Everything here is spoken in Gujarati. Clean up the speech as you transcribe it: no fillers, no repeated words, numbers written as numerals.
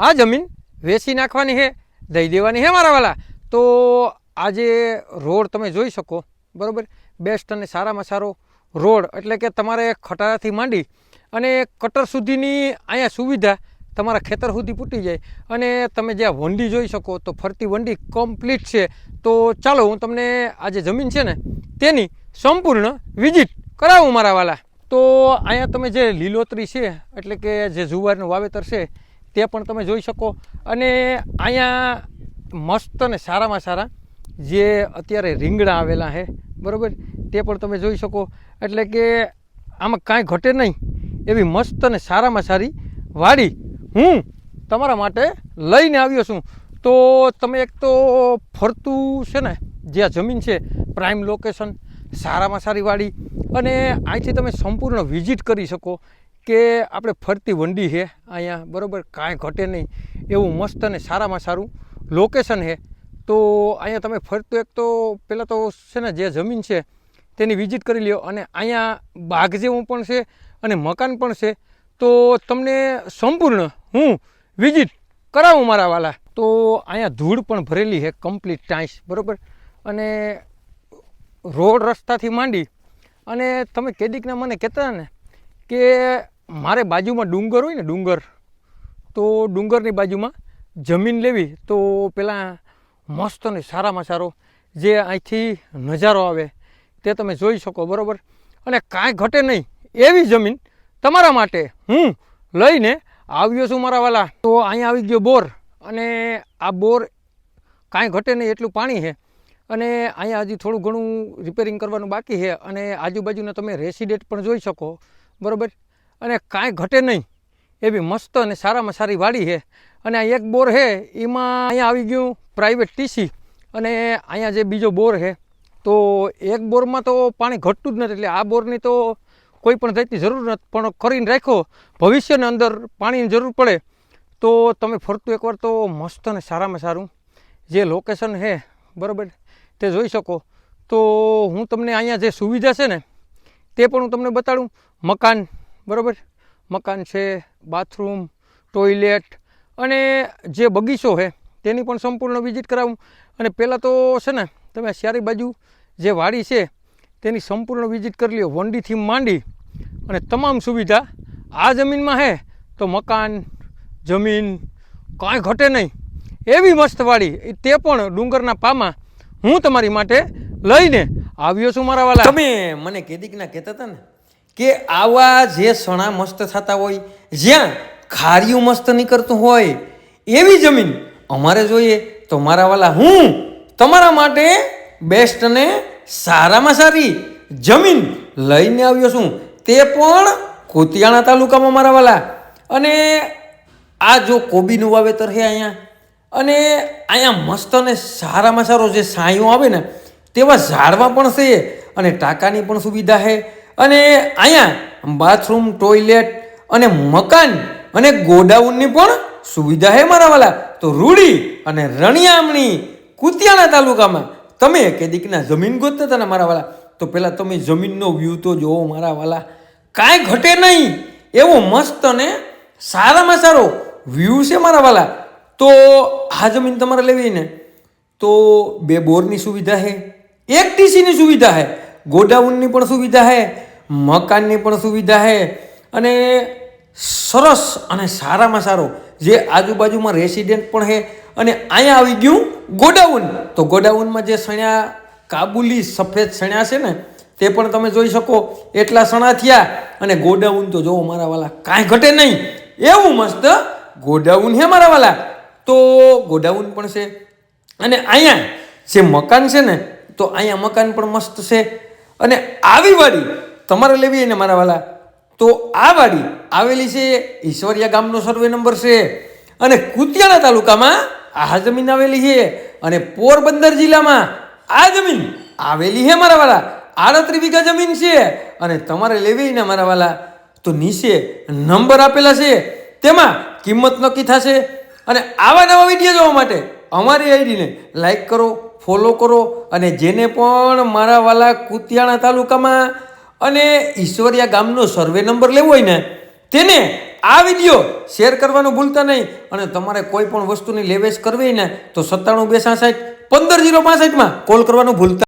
આ જમીન વેચી નાખવાની છે, દઈ દેવાની છે મારા વાલા. તો આજે રોડ તમે જોઈ શકો, બરાબર. બેસ્ટ અને સારામાં સારો રોડ, એટલે કે તમારે ખટારાથી માંડી અને કટર સુધીની અહીંયા સુવિધા તમારા ખેતર સુધી પૂટી જાય. અને તમે જ્યાં વંડી જોઈ શકો તો ફરતી વંડી કમ્પ્લીટ છે. તો ચાલો હું તમને આ જે જમીન છે ને તેની સંપૂર્ણ વિઝિટ કરાવું મારા વાલા. તો અહીંયા તમે જે લીલોતરી છે, એટલે કે જે જુવારનું વાવેતર છે તે પણ તમે જોઈ શકો. અને અહીંયા મસ્ત અને સારામાં સારા જે અત્યારે રીંગણા આવેલા છે, બરાબર, તે પણ તમે જોઈ શકો. એટલે કે આમાં કાંઈ ઘટે નહીં એવી મસ્ત અને સારામાં સારી વાડી હું તમારા માટે લઈને આવ્યો છું. તો તમે એક તો ફરતું છે ને જે આ જમીન છે, પ્રાઇમ લોકેશન, સારામાં સારી વાડી, અને અહીંથી તમે સંપૂર્ણ વિઝિટ કરી શકો કે આપણે ફરતી વંડી છે અહીંયા, બરાબર, કાંઈ ઘટે નહીં એવું મસ્ત અને સારામાં સારું લોકેશન છે. તો અહીંયા તમે ફરતું એક તો પહેલાં તો છે ને જે જમીન છે તેની વિઝિટ કરી લ્યો. અને અહીંયા બાગ જેવું પણ છે અને મકાન પણ છે. તો તમને સંપૂર્ણ હું વિઝિટ કરાવું મારા વાલા. તો અહીંયા ધૂળ પણ ભરેલી છે, કમ્પ્લીટ ટાઈસ, બરાબર. અને રોડ રસ્તાથી માંડી અને તમે કેદીકના મને કહેતા ને કે મારે બાજુમાં ડુંગર હોય ને, ડુંગર, તો ડુંગરની બાજુમાં જમીન લેવી. તો પહેલાં મસ્ત અને સારામાં સારો જે અહીંથી નજારો આવે તે તમે જોઈ શકો, બરાબર. અને કાંઈ ઘટે નહીં એવી જમીન તમારા માટે હું લઈને આવ્યો છું મારા વાલા. તો અહીંયા આવી ગયો બોર, અને આ બોર કાંઈ ઘટે નહીં એટલું પાણી છે. અને અહીંયા હજી થોડું ઘણું રિપેરિંગ કરવાનું બાકી છે. અને આજુબાજુના તમે રેસિડેન્ટ પણ જોઈ શકો, બરાબર. અને કાંઈ ઘટે નહીં એવી મસ્ત અને સારામાં સારી વાડી છે. અને આ એક બોર છે એમાં અહીંયા આવી ગયું પ્રાઇવેટ ટીસી. અને અહીંયા જે બીજો બોર છે, તો એક બોરમાં તો પાણી ઘટતું જ નથી, એટલે આ બોરની તો કોઈ પણ જાતની જરૂર નથી, પણ કરીને રાખો ભવિષ્યની અંદર પાણીની જરૂર પડે તો તમે ફરતું એકવાર તો મસ્ત અને સારામાં સારું જે લોકેશન છે, બરાબર, તે જોઈ શકો. તો હું તમને અહીંયા જે સુવિધા છે ને તે પણ હું તમને બતાડું. મકાન, બરાબર, મકાન છે, બાથરૂમ, ટોયલેટ અને જે બગીચો છે તેની પણ સંપૂર્ણ વિઝિટ કરાવું. અને પહેલાં તો છે ને તમે ચારે બાજુ જે વાડી છે તેની સંપૂર્ણ વિઝિટ કરી લ્યો, વંડીથી માંડી અને તમામ સુવિધા આ જમીનમાં છે. તો મકાન, જમીન કાંઈ ઘટે નહીં એવી મસ્ત વાડી, તે પણ ડુંગરના પામાં હું તમારી માટે લઈને આવ્યો છું મારા વાલા. તમે મને કેદીકના કહેતા હતા ને કે આવા જે સણા મસ્ત થતા હોય, જ્યાં ખારીયું મસ્ત નીકળતું હોય એવી જમીન અમારે જોઈએ. તો મારા વાલા હું તમારા માટે બેસ્ટ અને સારામાં સારી જમીન લઈને આવ્યો છું, તે પણ કુતિયાણા તાલુકામાં મારા વાલા. અને આ જો કોબીનું વાવેતર છે અહીંયા, અને અહીંયા મસ્ત અને સારામાં સારો જે છાંયો આવે ને તેવા ઝાડવા પણ છે, અને ટાંકાની પણ સુવિધા છે. અને અહીંયા બાથરૂમ, ટોયલેટ અને મકાન અને ગોડાઉનની પણ સુવિધા છે મારા વાલા. તો રૂડી અને રણિયામણી કુતિયાણા તાલુકામાં તમે કેદીકના જમીન ગોતતા હતા ને મારા વાલા, તો પહેલાં તમે જમીનનો વ્યૂ તો જોવો મારા વાલા. કાંઈ ઘટે નહીં એવો મસ્ત અને સારામાં સારો વ્યૂ છે મારા વાલા. તો આ જમીન તમારે લેવી ને તો 2 બોરની સુવિધા છે, 1 ટીસીની સુવિધા છે, ગોડાઉનની પણ સુવિધા છે, મકાનની પણ સુવિધા છે. અને સરસ અને સારામાં સારો જે આજુબાજુમાં રેસિડેન્ટ પણ છે. અને અહીંયા આવી ગયું ગોડાઉન. તો ગોડાઉનમાં જે સણ્યા કાબુલી સફેદ સણ્યા છે ને તે પણ તમે જોઈ શકો, એટલા સણા થયા. અને ગોડાઉન તો જોવો મારા વાલા, કાંઈ ઘટે નહીં એવું મસ્ત ગોડાઉન છે મારા વાલા. તો ગોડાઉન પણ છે. અને અહીંયા જે મકાન છે ને, તો અહીંયા મકાન પણ મસ્ત છે. અને આવી વાડી તમારે લેવી ને મારા વાલા, તો આ વાડી આવેલી છે ઈશ્વરિયા ગામનો સર્વે નંબર છે, અને કુતિયાણા તાલુકામાં આ જમીન આવેલી છે. અને પોરબંદર જિલ્લામાં આ જમીન આવેલી છે મારા વાલા. 38 વીઘા જમીન છે. અને તમારે લેવી ને મારા વાલા તો નીચે નંબર આપેલા છે, તેમાં કિંમત નક્કી થશે. અને આવા નવા વિડીયો જોવા માટે અમારી આઈડીને લાઈક કરો, ફોલો કરો. અને જેને પણ મારા વાલા કુતિયાણા તાલુકામાં અને ઈશ્વરિયા ગામનો સર્વે નંબર લેવો હોય ને તેને આ વિડીયો શેર કરવાનું ભૂલતા નહીં અને તમારે કોઈ પણ વસ્તુની લેવેચ કરવી ને તો 97 266 15 065 માં કોલ કરવાનું ભૂલતા